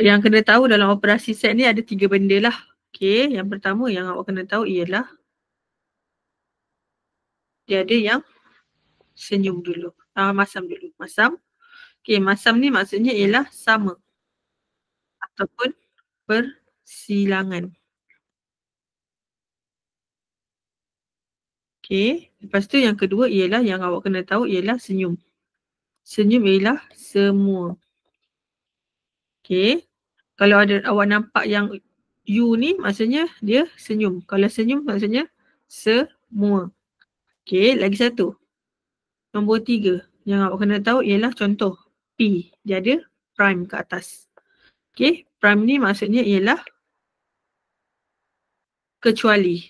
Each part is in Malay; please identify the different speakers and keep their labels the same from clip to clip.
Speaker 1: Yang kena tahu dalam operasi set ni ada 3 benda lah. Okay, yang pertama yang awak kena tahu ialah dia ada yang senyum dulu. Masam dulu. Masam. Okay, masam ni maksudnya ialah sama ataupun persilangan. Okay, lepas tu yang kedua ialah yang awak kena tahu ialah senyum. Senyum ialah semua. Okay, kalau ada awak nampak yang U ni maksudnya dia senyum. Kalau senyum maksudnya semua. Okay, lagi satu. Nombor 3 yang awak kena tahu ialah contoh P. Dia ada prime kat atas. Okay, prime ni maksudnya ialah kecuali.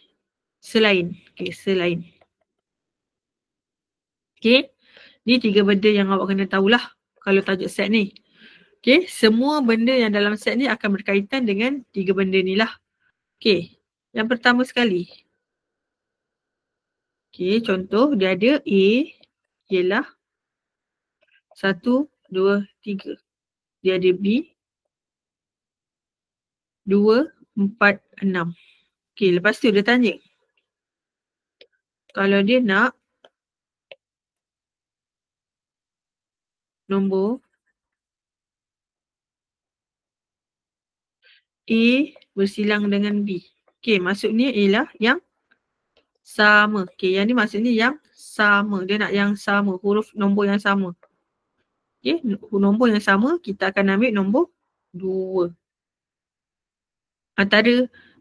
Speaker 1: Selain. Okay, selain. Okay, ni 3 benda yang awak kena tahulah kalau tajuk set ni. Okay, semua benda yang dalam set ni akan berkaitan dengan 3 benda ni lah. Okay, yang pertama sekali. Okay, contoh dia ada A ialah 1, 2, 3. Dia ada B 2, 4, 6. Okay, lepas tu dia tanya. Kalau dia nak nombor A bersilang dengan B. Okay, maksudnya ialah yang sama. Okay, yang ni maksudnya yang sama. Dia nak yang sama, huruf nombor yang sama. Okay, nombor yang sama kita akan ambil nombor 2.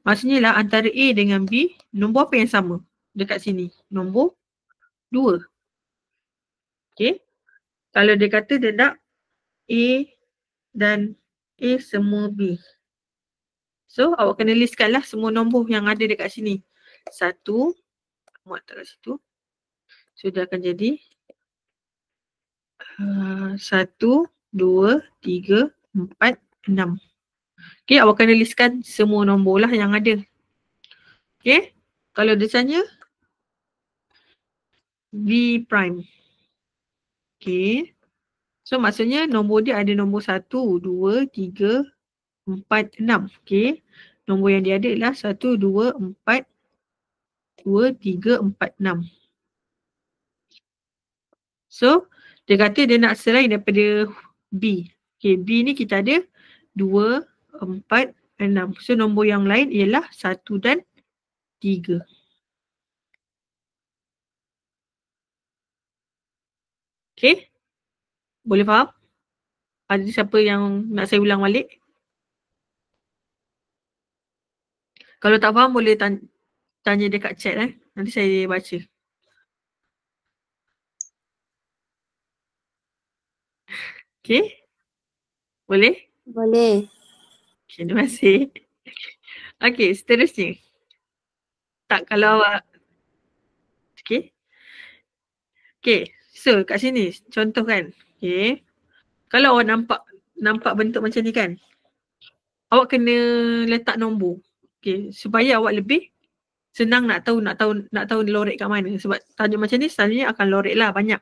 Speaker 1: Maksudnya lah antara A dengan B, nombor apa yang sama dekat sini? Nombor 2. Okay, kalau dia kata dia nak A dan A semua B. So, awak kena listkan lah semua nombor yang ada dekat sini. 1, muat tak kat situ. So, dia akan jadi 1, 2, 3, 4, 6. Okay, awak kena listkan semua nombor lah yang ada. Okay, kalau dia tanya B prime. Okay, so maksudnya nombor dia ada nombor 1, 2, 3, 4, 6. Okay, nombor yang dia ada ialah 1, 2, 4, 2, 3, 4, 6. So, dia kata dia nak selain daripada B. Okay, B ni kita ada 2, 4, 6. So, nombor yang lain ialah 1 dan 3. Okay, boleh faham? Ada siapa yang nak saya ulang balik? Kalau tak faham boleh tanya dekat chat Nanti saya baca. Okay, boleh?
Speaker 2: Boleh.
Speaker 1: Okay, terima kasih. Okay, seterusnya. Tak, kalau awak. Okay. Okay, so kat sini contoh kan. Okay, kalau awak nampak bentuk macam ni kan, awak kena letak nombor. Okay, supaya awak lebih senang nak tahu lorek kat mana. Sebab tajuk macam ni selalunya akan lorek lah banyak.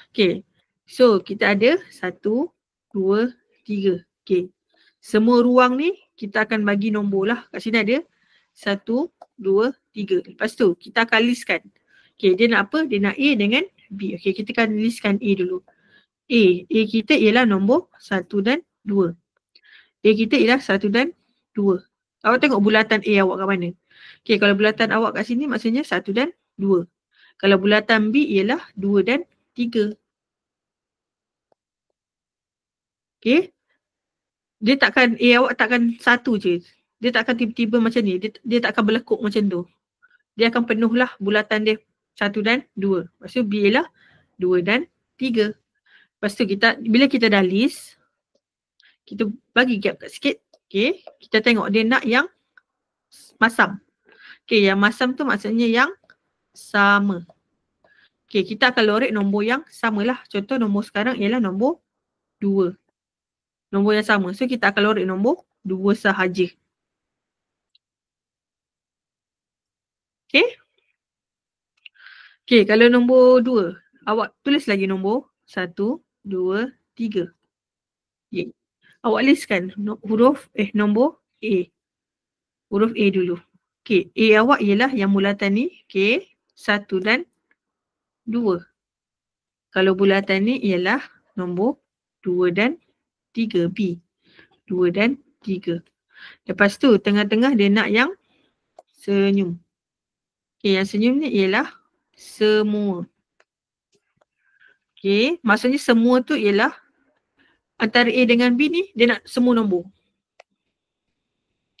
Speaker 1: Okay, so kita ada 1, 2, 3. Okay, semua ruang ni kita akan bagi nombor lah. Kat sini ada 1, 2, 3. Lepas tu kita akan listkan. Okay, dia nak apa? Dia nak A dengan B. Okay, kita akan listkan A dulu. A kita ialah nombor 1 dan 2. A kita ialah 1 dan 2. Awak tengok bulatan A awak kat mana. Okay, kalau bulatan awak kat sini maksudnya 1 dan 2. Kalau bulatan B ialah 2 dan 3. Okay, dia takkan, A awak takkan 1 je. Dia takkan tiba-tiba macam ni. Dia takkan berlekuk macam tu. Dia akan penuh lah bulatan dia 1 dan 2. Lepas tu B ialah 2 dan 3. Lepas tu bila kita dah list, kita bagi gap kat sikit. Okay, kita tengok dia nak yang masam. Okay, yang masam tu maksudnya yang sama. Okay, kita akan lorek nombor yang samalah. Contoh nombor sekarang ialah nombor 2. Nombor yang sama. So, kita akan lorek nombor 2 sahaja. Okay. Okay, kalau nombor 2, awak tulis lagi nombor 1, 2, 3. Okay. Awak listkan nombor A. Huruf A dulu. Okey, A awak ialah yang bulatan ni, okey, 1 dan 2. Kalau bulatan ni ialah nombor 2 dan 3, B. 2 dan 3. Lepas tu tengah-tengah dia nak yang senyum. Okey, yang senyum ni ialah semua. Okey, maksudnya semua tu ialah antara A dengan B ni dia nak semua nombor.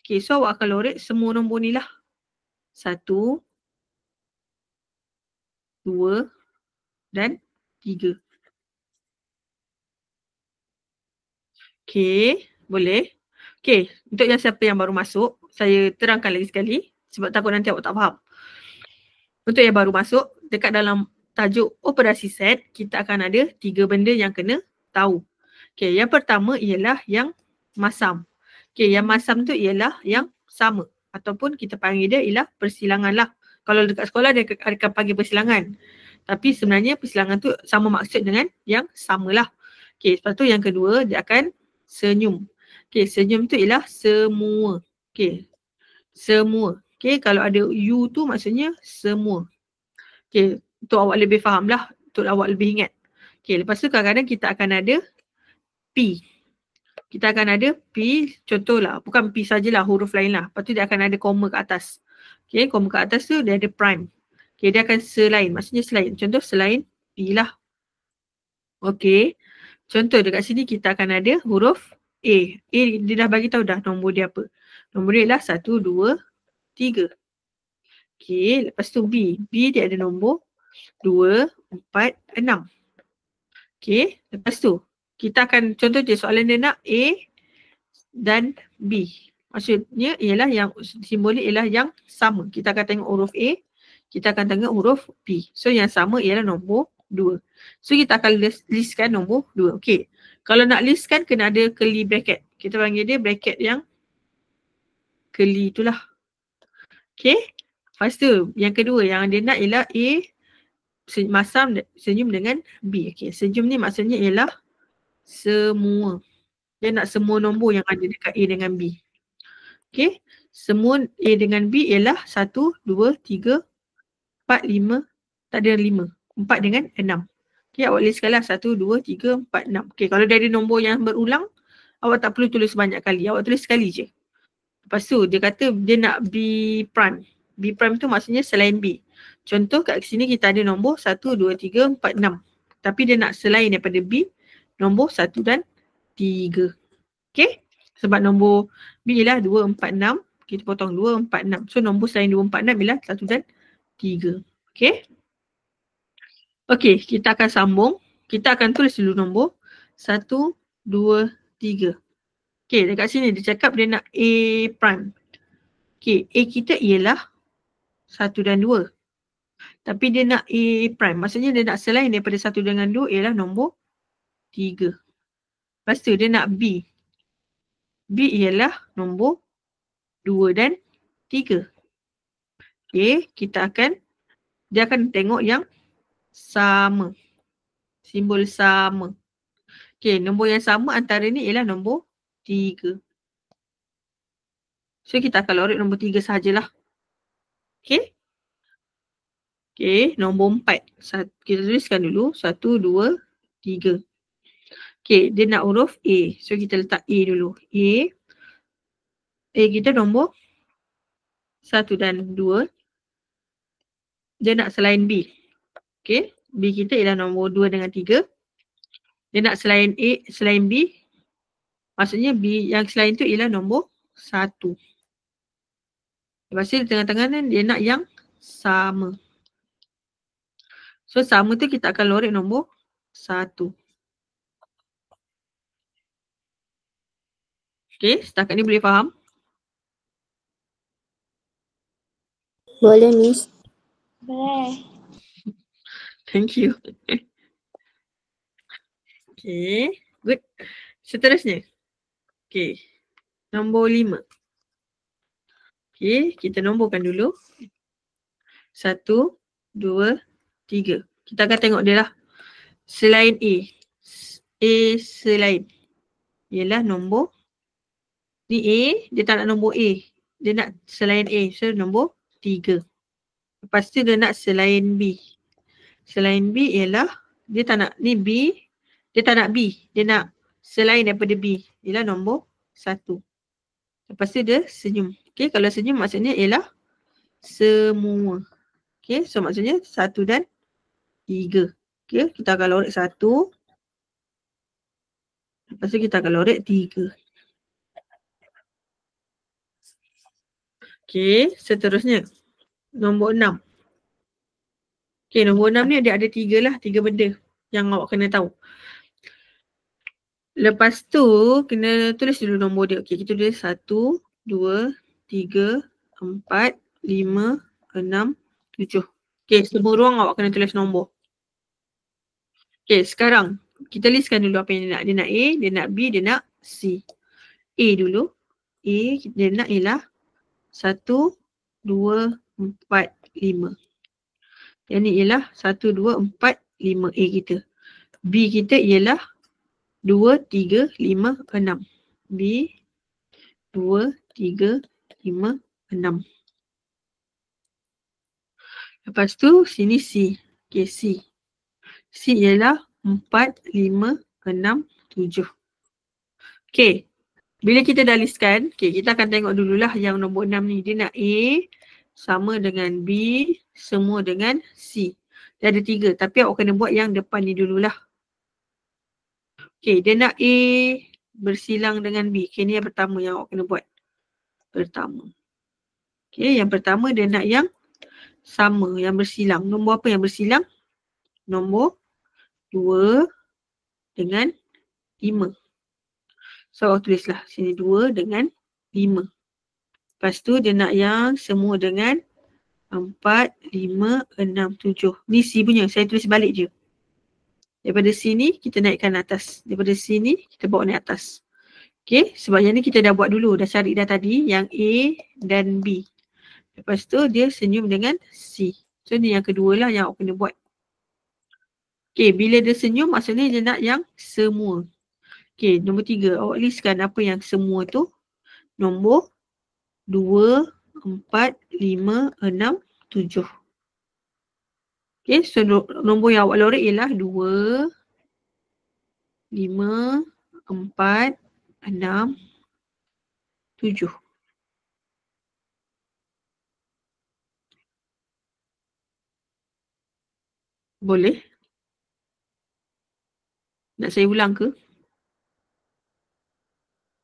Speaker 1: Okey, so awak akan lorek semua nombor ni lah. 1, 2 dan 3. Okey, boleh. Okey, untuk yang siapa yang baru masuk, saya terangkan lagi sekali sebab takut nanti awak tak faham. Untuk yang baru masuk, dekat dalam tajuk operasi set, kita akan ada 3 benda yang kena tahu. Okey, yang pertama ialah yang masam. Okey, yang masam tu ialah yang sama ataupun kita panggil dia ialah persilangan lah. Kalau dekat sekolah dia akan panggil persilangan. Tapi sebenarnya persilangan tu sama maksud dengan yang samalah. Okey, lepas tu yang kedua dia akan senyum. Okey, senyum tu ialah semua. Okey, semua. Okey, kalau ada you tu maksudnya semua. Okey, untuk awak lebih faham lah, untuk awak lebih ingat. Okey, lepas tu kadang-kadang kita akan ada P. Kita akan ada P, contohlah, bukan P sajalah, huruf lain lah. Lepas tu dia akan ada koma kat atas. Okey, koma kat atas tu dia ada prime. Okey, dia akan selain, maksudnya selain. Contoh selain P lah. Okey, contoh dekat sini kita akan ada huruf A. A dia dah bagi tahu dah nombor dia apa. Nombor dia ialah 1, 2, 3. Okey, lepas tu B. B dia ada nombor 2, 4, 6. Okey, lepas tu kita akan contoh je soalan dia nak A dan B. Maksudnya ialah yang simbolik ialah yang sama. Kita akan tengok huruf A, kita akan tengok huruf B. So yang sama ialah nombor 2. So kita akan listkan nombor 2. Okey. Kalau nak listkan kena ada curly bracket. Kita panggil dia bracket yang curly itulah. Okey. Lepas tu yang kedua yang dia nak ialah A masam senyum dengan B. Okey. Senyum ni maksudnya ialah semua. Dia nak semua nombor yang ada dekat A dengan B. Okey. Semua A dengan B ialah 1, 2, 3, 4, 5. Tak ada 5. 4 dengan 6. Okey, awak listkanlah 1, 2, 3, 4, 6. Okey, kalau dia ada nombor yang berulang, awak tak perlu tulis banyak kali. Awak tulis sekali je. Lepas tu dia kata dia nak B prime. B prime tu maksudnya selain B. Contoh kat sini kita ada nombor 1, 2, 3, 4, 6. Tapi dia nak selain daripada B, nombor 1 dan 3. Okey? Sebab nombor B ialah 2, 4, 6. Kita potong 2, 4, 6. So nombor selain 2, 4, 6 ialah 1 dan 3. Okey? Okey, kita akan sambung. Kita akan tulis dulu nombor 1, 2, 3. Okey, dekat sini dia cakap dia nak A prime. Okey, A kita ialah 1 dan 2. Tapi dia nak A prime. Maksudnya dia nak selain daripada 1 dengan 2 ialah nombor 3. Lepas tu dia nak B. B ialah nombor 2 dan 3. Okey, dia akan tengok yang sama. Simbol sama. Okey, nombor yang sama antara ni ialah nombor 3. So kita akan lorek nombor 3 sahajalah. Okey. Okey, nombor 4. Kita tuliskan dulu 1, 2, 3. Okey, dia nak huruf A. So kita letak A dulu. A kita nombor 1 dan 2. Dia nak selain B. Okey, B kita ialah nombor 2 dengan 3. Dia nak selain A, selain B. Maksudnya B yang selain tu ialah nombor 1. Lepas tu di tengah-tengah ni dia nak yang sama. So sama tu kita akan lorek nombor 1. Okay, setakat ni boleh faham?
Speaker 2: Boleh, Miss.
Speaker 3: Boleh.
Speaker 1: Thank you. Okay, good. Seterusnya. Okay, nombor 5. Okay, kita nomborkan dulu. 1, 2, 3. Kita akan tengok dia lah. Selain A. A selain. ialah nombor ni A, dia tak nak nombor A. Dia nak selain A. So nombor 3. Lepas tu dia nak selain B. Selain B ialah dia tak nak ni B, dia tak nak B. Dia nak selain daripada B. Ialah nombor 1. Lepas tu dia senyum. Okay, kalau senyum maksudnya ialah semua. Okay, so maksudnya 1 dan 3. Okay, kita akan lorek 1. Lepas tu kita akan lorek 3. Okay, seterusnya. Nombor 6. Okay, nombor 6 ni ada 3 lah. 3 benda yang awak kena tahu. Lepas tu, kena tulis dulu nombor dia. Okay, kita tulis 1, 2, 3, 4, 5, 6, 7. Okay, semua ruang awak kena tulis nombor. Okay, sekarang kita listkan dulu apa yang dia nak. Dia nak A, dia nak B, dia nak C. A dulu. A, dia nak ialah 1, 2, 4, 5. Yang ni ialah 1, 2, 4, 5 A kita. B kita ialah 2, 3, 5, 6. B, 2, 3, 5, 6. Lepas tu sini C. Okay, C. C ialah 4, 5, 6, 7. Okay. Bila kita dah listkan, okay, kita akan tengok dululah yang nombor 6 ni. Dia nak A sama dengan B, semua dengan C. Dia ada 3. Tapi awak kena buat yang depan ni dululah. Okay, dia nak A bersilang dengan B. Okay, ni yang pertama yang awak kena buat. Pertama. Okay, yang pertama dia nak yang sama, yang bersilang. Nombor apa yang bersilang? Nombor 2 dengan 5. So, awak tulislah sini 2 dengan 5. Lepas tu dia nak yang semua dengan 4, 5, 6, 7. Ni C punya, saya tulis balik je. Daripada sini kita naikkan atas. Daripada sini kita bawa naik atas. Okay, sebab yang ni kita dah buat dulu. Dah cari dah tadi yang A dan B. Lepas tu dia senyum dengan C. So ni yang kedua lah yang awak kena buat. Okay, bila dia senyum maksudnya dia nak yang semua. Okay, nombor 3. Awak listkan apa yang semua tu. Nombor 2, 4, 5, 6, 7. Okay, so nombor yang awak lorek ialah 2, 5, 4, 6, 7. Boleh? Nak saya ulang ke?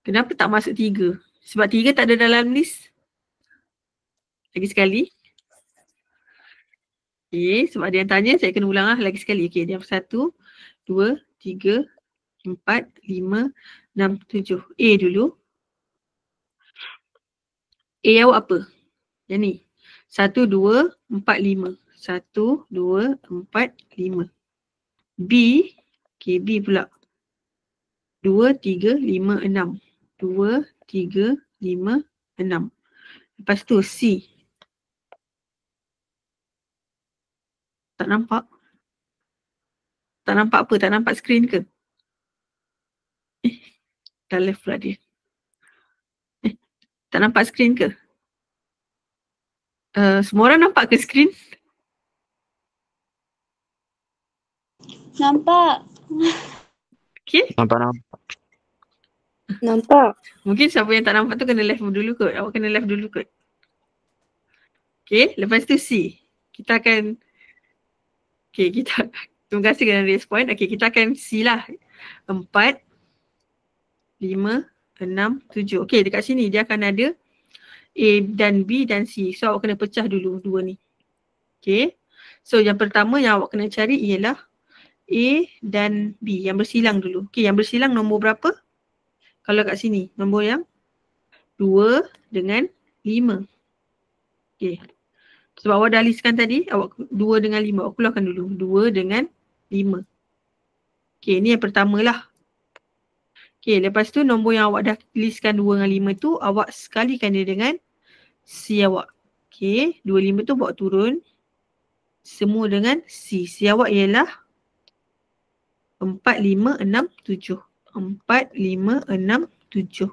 Speaker 1: Kenapa tak masuk 3? Sebab 3 tak ada dalam list. Lagi sekali. Okay, sebab ada yang tanya, saya kena ulang lah lagi sekali. Okay, dia 1, 2, 3, 4, 5, 6, 7. A dulu. A awak apa? Yang ni. 1, 2, 4, 5. 1, 2, 4, 5. B. Okay, B pula. 2, 3, 5, 6. 2, 3, 5, 6. Lepas tu C. Tak nampak? Tak nampak apa? Tak nampak skrin ke? Dah left pula dia. Tak nampak skrin ke? Semua orang nampak ke skrin?
Speaker 2: Nampak.
Speaker 1: Okay.
Speaker 2: Nampak.
Speaker 1: Mungkin siapa yang tak nampak tu kena left dulu kot. Awak kena left dulu kot. Okay, lepas tu C. Kita akan, okay, kita, terima kasih kerana respon. Okay, kita akan C lah. 4, 5, 6, 7. Okay, dekat sini dia akan ada A dan B dan C. So, awak kena pecah dulu dua ni. Okay. So, yang pertama yang awak kena cari ialah A dan B. Yang bersilang dulu. Okay, yang bersilang nombor berapa? Kalau kat sini, nombor yang 2 dengan 5. Okay. Sebab awak dah listkan tadi, awak 2 dengan 5. Awak keluarkan dulu. 2 dengan 5. Okay, ni yang pertama lah. Okay, lepas tu nombor yang awak dah listkan 2 dengan 5 tu, awak sekalikan dia dengan C awak. Okay, 2, 5 tu bawa turun. Semua dengan C. C awak ialah 4, 5, 6, 7. 4, 5, 6, 7.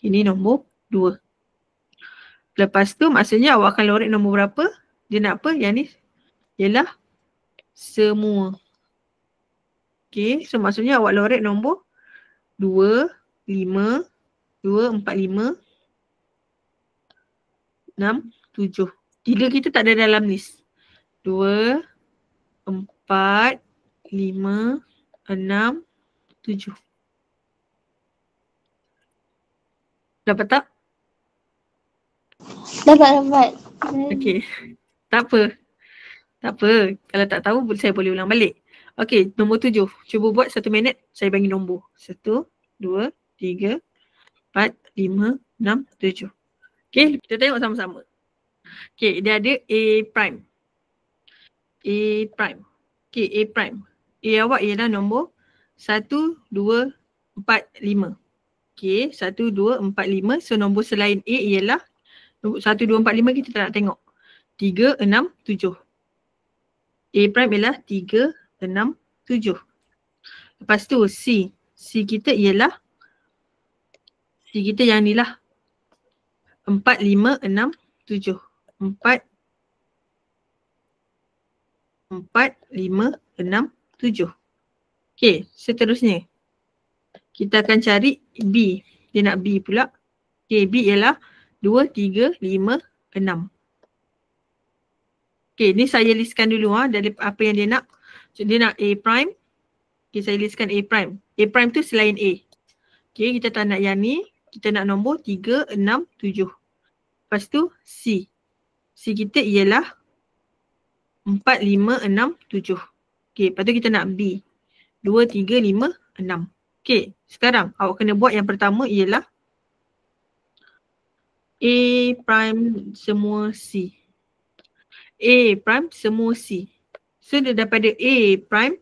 Speaker 1: Ini nombor 2. Lepas tu maksudnya awak akan lorek nombor berapa? Dia nak apa? Yang ni ialah semua. Okay, so maksudnya awak lorek nombor 2, 5, 2, 4, 5, 6, 7. 3 kita tak ada dalam list. 2, 4, 5, 6, 7. Dapat tak?
Speaker 2: Dapat.
Speaker 1: Okey. Tak apa. Tak apa. Kalau tak tahu saya boleh ulang balik. Okey, nombor 7. Cuba buat 1 minit. Saya bagi nombor. 1, 2, 3, 4, 5, 6, 7. Okey, kita tengok sama-sama. Okey, dia ada A prime. A prime. Okey, A prime. A awak ialah nombor 1, 2, 4, 5. Okey, 1, 2, 4, 5. So nombor selain A ialah 1, 2, 4, 5 kita tak nak tengok. 3, 6, 7. A prime ialah 3, 6, 7. Lepas tu C. C kita ialah yang ni lah. 4, 5, 6, 7. 4, 5, 6, 7. Okey, seterusnya. Kita akan cari B. Dia nak B pula. Okey, B ialah 2, 3, 5, 6. Okey, ni saya listkan dulu dari apa yang dia nak. So, dia nak A prime. Okey, saya listkan A prime. A prime tu selain A. Okey, kita tak nak yang ni. Kita nak nombor 3, 6, 7. Lepas tu C. C kita ialah 4, 5, 6, 7. Okey, lepas tu kita nak B. 2, 3, 5, 6. Okey, sekarang awak kena buat yang pertama ialah A prime semua C. A prime semua C. So daripada A prime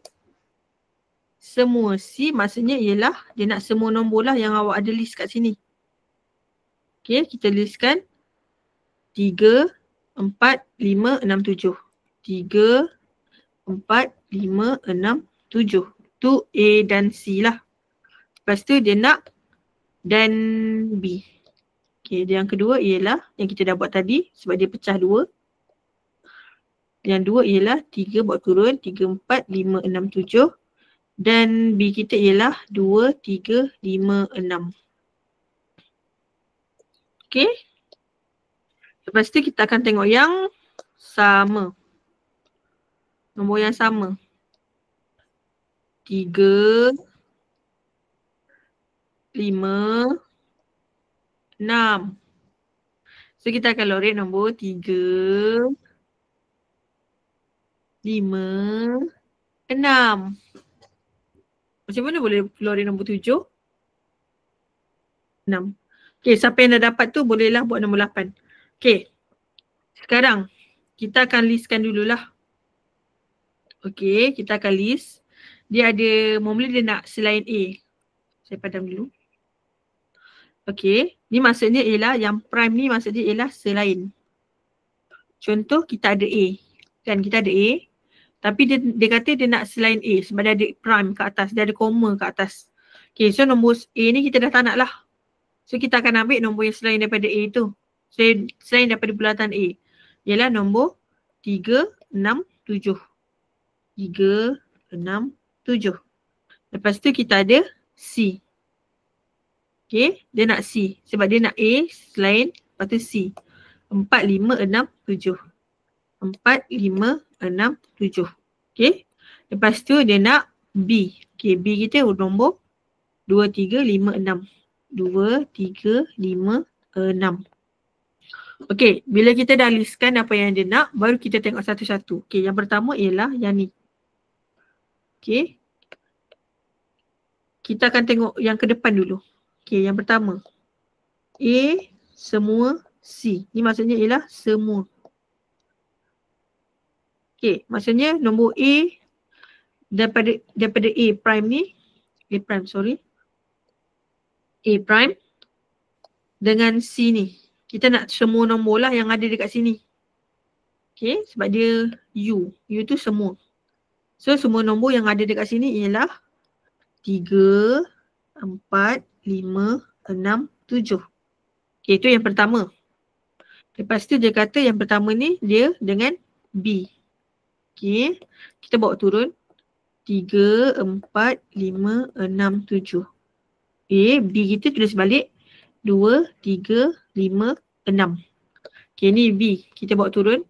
Speaker 1: semua C maksudnya ialah dia nak semua nombor lah yang awak ada list kat sini. Okey, kita listkan 3, 4, 5, 6, 7. 3, 4, 5, 6, 7. Tu A dan C lah. Lepas tu dia nak dan B. Okey, yang kedua ialah yang kita dah buat tadi sebab dia pecah 2. Yang dua ialah 3 buat turun, 3, 4, 5, 6, 7. Dan B kita ialah 2, 3, 5, 6. Okey. Lepas tu kita akan tengok yang sama. Nombor yang sama. 3, 5, 6. So kita akan lorek nombor 3, 5, 6. Macam mana boleh lorek nombor 7? 6. Okay, siapa yang dah dapat tu bolehlah buat nombor 8. Okay, sekarang kita akan listkan dululah. Okay, kita akan list. Dia ada, mula dia nak selain A. Saya padam dulu. Okay, ni maksudnya ialah yang prime ni maksudnya ialah selain. Contoh kita ada A. Kan kita ada A. Tapi dia kata dia nak selain A sebab dia ada prime kat atas. Dia ada comma kat atas. Okay, so nombor A ni kita dah tak nak lah. So kita akan ambil nombor yang selain daripada A tu. So selain daripada bulatan A. Ialah nombor 3, 6, 7. 3, 6, 7. Lepas tu kita ada C. Okay, dia nak C. Sebab dia nak A selain, lepas tu C. 4, 5, 6, 7. 4, 5, 6, 7. Okay. Lepas tu dia nak B. Okay, B kita nombor 2, 3, 5, 6. 2, 3, 5, 6. Okay, bila kita dah listkan apa yang dia nak, baru kita tengok satu-satu. Okay, yang pertama ialah yang ni. Okay. Kita akan tengok yang ke depan dulu. Okay, yang pertama. A, semua, C. Ni maksudnya ialah semua. Okay, maksudnya nombor A daripada A prime ni, A prime sorry. A prime dengan C ni. Kita nak semua nombor lah yang ada dekat sini. Okay, sebab dia U. U tu semua. So semua nombor yang ada dekat sini ialah 3, 4, 5, 6, 7. Okay, itu yang pertama. Lepas tu dia kata yang pertama ni dia dengan B. Okay, kita bawa turun. 3, 4, 5, 6, 7. Okay, B kita tulis balik. 2, 3, 5, 6. Okay, ni B. Kita bawa turun.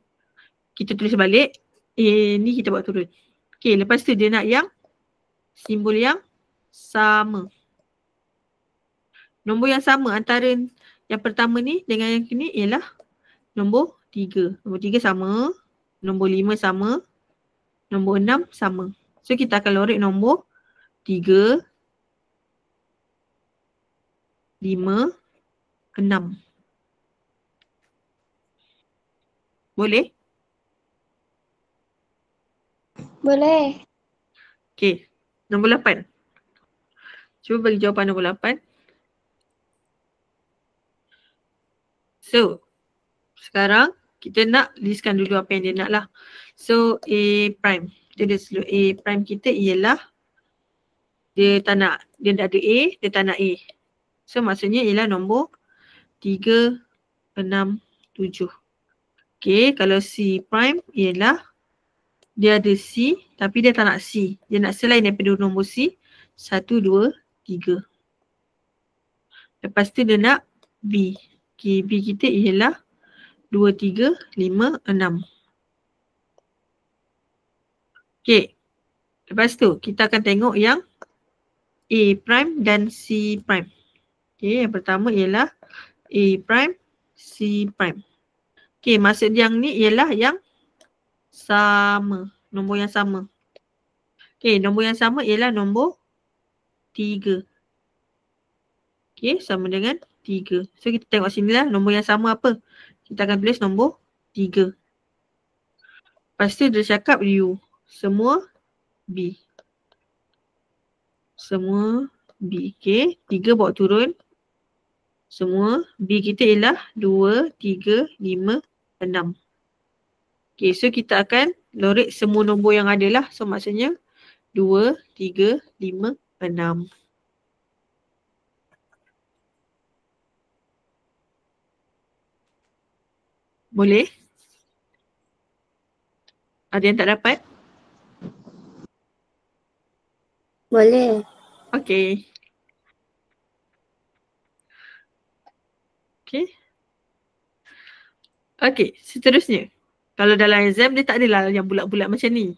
Speaker 1: Kita tulis balik. A ni kita bawa turun. Okay, lepas tu dia nak yang simbol yang sama. Nombor yang sama antara yang pertama ni dengan yang ni ialah nombor 3. Nombor 3 sama. Nombor 5 sama. Nombor 6 sama. So kita akan lorek nombor 3, 5, 6. Boleh?
Speaker 2: Boleh.
Speaker 1: Okay. Nombor 8. Cuba bagi jawapan nombor 8. So, sekarang kita nak listkan dulu apa yang dia nak lah. So, A prime. Kita tulis dulu A prime kita ialah dia tak nak, dia tak ada A, dia tak nak A. So, maksudnya ialah nombor 3, 6, 7. Okay, kalau C prime ialah dia ada C tapi dia tak nak C. Dia nak selain daripada nombor C, 1, 2, 3. Lepas tu dia nak B. Okay, B kita ialah 2, 3, 5, 6. Okay. Lepas tu kita akan tengok yang A prime dan C prime. Okay, yang pertama ialah A prime, C prime. Okay, maksud yang ni ialah yang sama. Nombor yang sama. Okay, nombor yang sama ialah nombor 3. Okay, sama dengan 3. So kita tengok sini lah nombor yang sama apa. Kita akan tulis nombor 3. Lepas tu dia cakap U. Semua B. Semua B. Okay, 3 bawa turun. Semua B kita ialah 2, 3, 5, 6. Okay, so kita akan lorek semua nombor yang ada lah. So maksudnya 2, 3, 5, 6. Boleh? Ada yang tak dapat?
Speaker 2: Boleh.
Speaker 1: Okay. Okay. Okay, seterusnya. Kalau dalam exam dia tak adalah yang bulat-bulat macam ni.